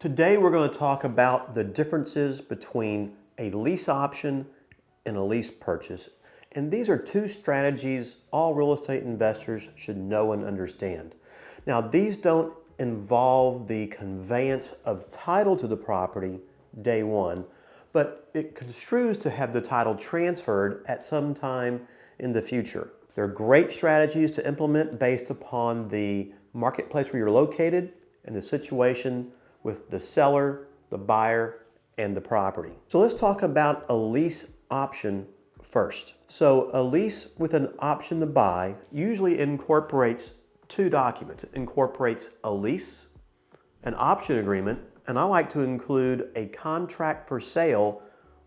Today we're going to talk about the differences between a lease option and a lease purchase. And these are two strategies all real estate investors should know and understand. Now, these don't involve the conveyance of title to the property day one, but it construes to have the title transferred at some time in the future. They're great strategies to implement based upon the marketplace where you're located and the situation with the seller, the buyer, and the property. So let's talk about a lease option first. So a lease with an option to buy usually incorporates two documents. It incorporates a lease, an option agreement, and I like to include a contract for sale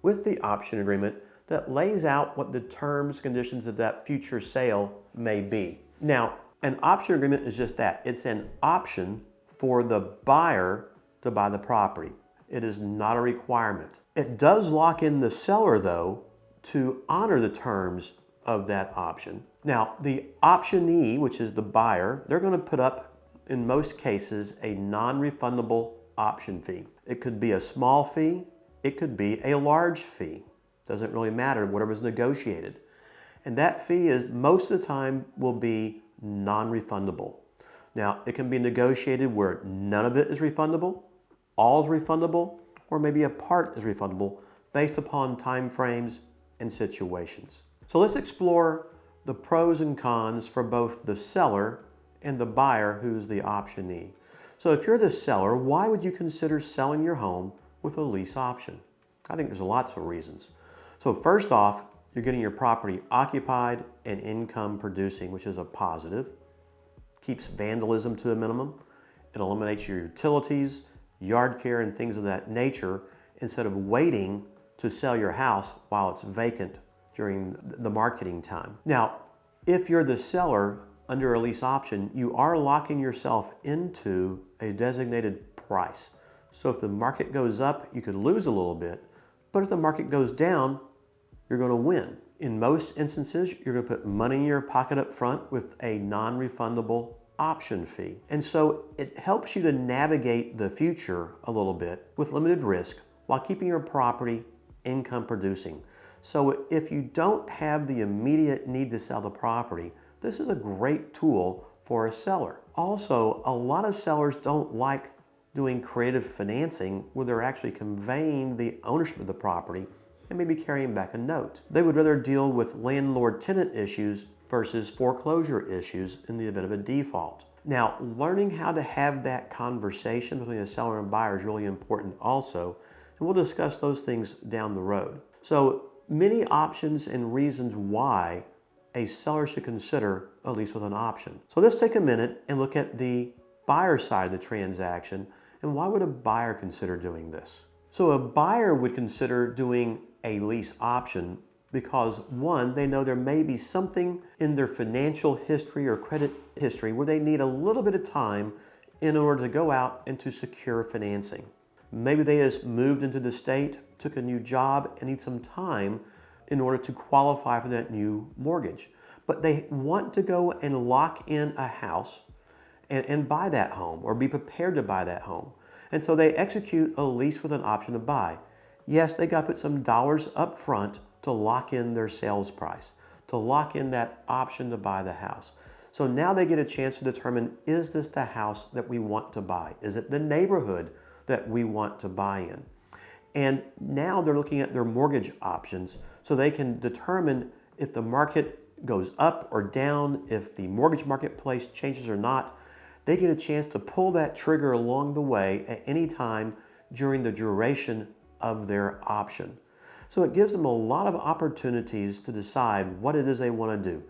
with the option agreement that lays out what the terms and conditions of that future sale may be. Now, an option agreement is just that. It's an option for the buyer to buy the property. It is not a requirement. It does lock in the seller, though, to honor the terms of that option. Now, the optionee, which is the buyer, they're going to put up, in most cases, a non-refundable option fee. It could be a small fee. It could be a large fee. Doesn't really matter, whatever's negotiated. And that fee is, most of the time, will be non-refundable. Now, it can be negotiated where none of it is refundable, all is refundable, or maybe a part is refundable based upon time frames and situations. So let's explore the pros and cons for both the seller and the buyer who's the optionee. So if you're the seller, why would you consider selling your home with a lease option? I think there's lots of reasons. So first off, you're getting your property occupied and income producing, which is a positive. Keeps vandalism to a minimum. It eliminates your utilities, yard care, and things of that nature instead of waiting to sell your house while it's vacant during the marketing time. Now, if you're the seller under a lease option, you are locking yourself into a designated price. So if the market goes up, you could lose a little bit, but if the market goes down, you're going to win. In most instances, you're going to put money in your pocket up front with a non-refundable option fee. And so it helps you to navigate the future a little bit with limited risk while keeping your property income producing. So if you don't have the immediate need to sell the property, this is a great tool for a seller. Also, a lot of sellers don't like doing creative financing where they're actually conveying the ownership of the property and maybe carrying back a note. They would rather deal with landlord-tenant issues versus foreclosure issues in the event of a default. Now, learning how to have that conversation between a seller and buyer is really important also, and we'll discuss those things down the road. So, many options and reasons why a seller should consider a lease with an option. So let's take a minute and look at the buyer side of the transaction, and why would a buyer consider doing this? So a buyer would consider doing a lease option because, one, they know there may be something in their financial history or credit history where they need a little bit of time in order to go out and to secure financing. Maybe they just moved into the state, took a new job, and need some time in order to qualify for that new mortgage. But they want to go and lock in a house and buy that home or be prepared to buy that home. And so they execute a lease with an option to buy. Yes, they got to put some dollars up front to lock in their sales price, to lock in that option to buy the house. So now they get a chance to determine, is this the house that we want to buy? Is it the neighborhood that we want to buy in? And now they're looking at their mortgage options so they can determine if the market goes up or down, if the mortgage marketplace changes or not. They get a chance to pull that trigger along the way at any time during the duration of their option. So it gives them a lot of opportunities to decide what it is they want to do.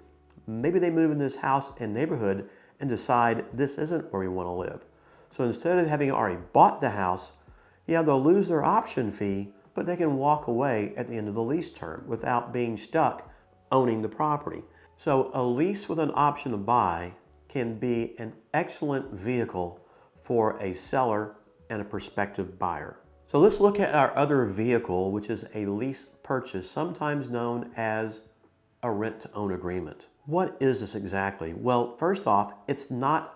Maybe they move in this house and neighborhood and decide this isn't where we want to live. So instead of having already bought the house, yeah, they'll lose their option fee, but they can walk away at the end of the lease term without being stuck owning the property. So a lease with an option to buy can be an excellent vehicle for a seller and a prospective buyer. So let's look at our other vehicle, which is a lease purchase, sometimes known as a rent-to-own agreement. What is this exactly? Well, first off, it's not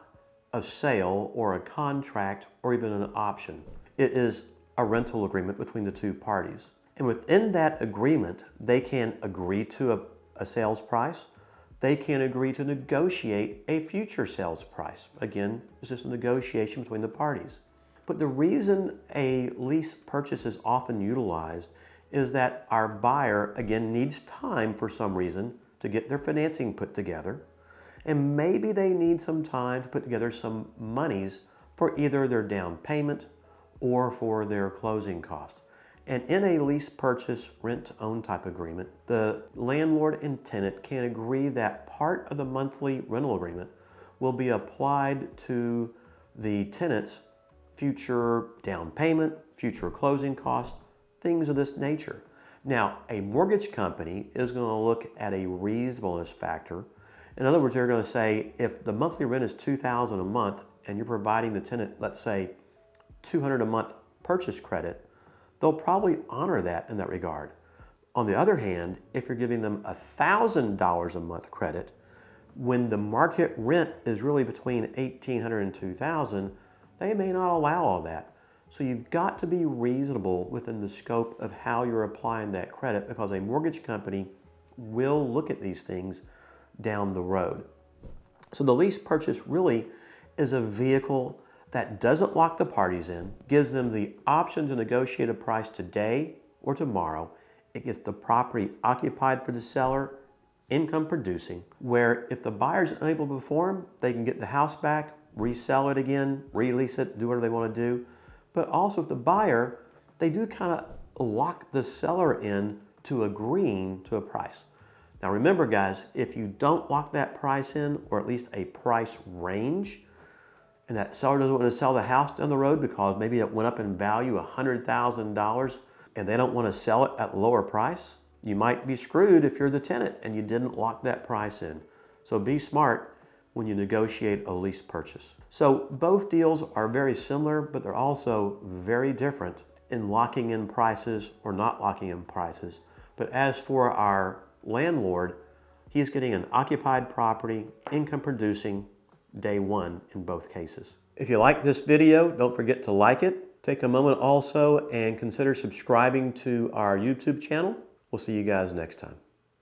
a sale or a contract or even an option. It is a rental agreement between the two parties. And within that agreement, they can agree to a sales price. They can agree to negotiate a future sales price. Again, it's just a negotiation between the parties. But the reason a lease purchase is often utilized is that our buyer, again, needs time for some reason to get their financing put together. And maybe they need some time to put together some monies for either their down payment or for their closing costs. And in a lease purchase rent-to-own type agreement, the landlord and tenant can agree that part of the monthly rental agreement will be applied to the tenant's future down payment, future closing costs, things of this nature. Now, a mortgage company is going to look at a reasonableness factor. In other words, they're going to say if the monthly rent is $2,000 a month and you're providing the tenant, let's say, $200 a month purchase credit, they'll probably honor that in that regard. On the other hand, if you're giving them $1,000 a month credit, when the market rent is really between $1,800 and $2,000, they may not allow all that. So you've got to be reasonable within the scope of how you're applying that credit, because a mortgage company will look at these things down the road. So the lease purchase really is a vehicle that doesn't lock the parties in, gives them the option to negotiate a price today or tomorrow. It gets the property occupied for the seller, income producing, where if the buyer's unable to perform, they can get the house back, resell it again, release it, do whatever they want to do. But also if the buyer, they do kind of lock the seller in to agreeing to a price. Now remember guys, if you don't lock that price in, or at least a price range, and that seller doesn't want to sell the house down the road because maybe it went up in value $100,000 and they don't want to sell it at a lower price, you might be screwed if you're the tenant and you didn't lock that price in. So be smart when you negotiate a lease purchase. So both deals are very similar, but they're also very different in locking in prices or not locking in prices. But as for our landlord, he's getting an occupied property, income producing, day one in both cases. If you like this video, don't forget to like it. Take a moment also and consider subscribing to our YouTube channel. We'll see you guys next time.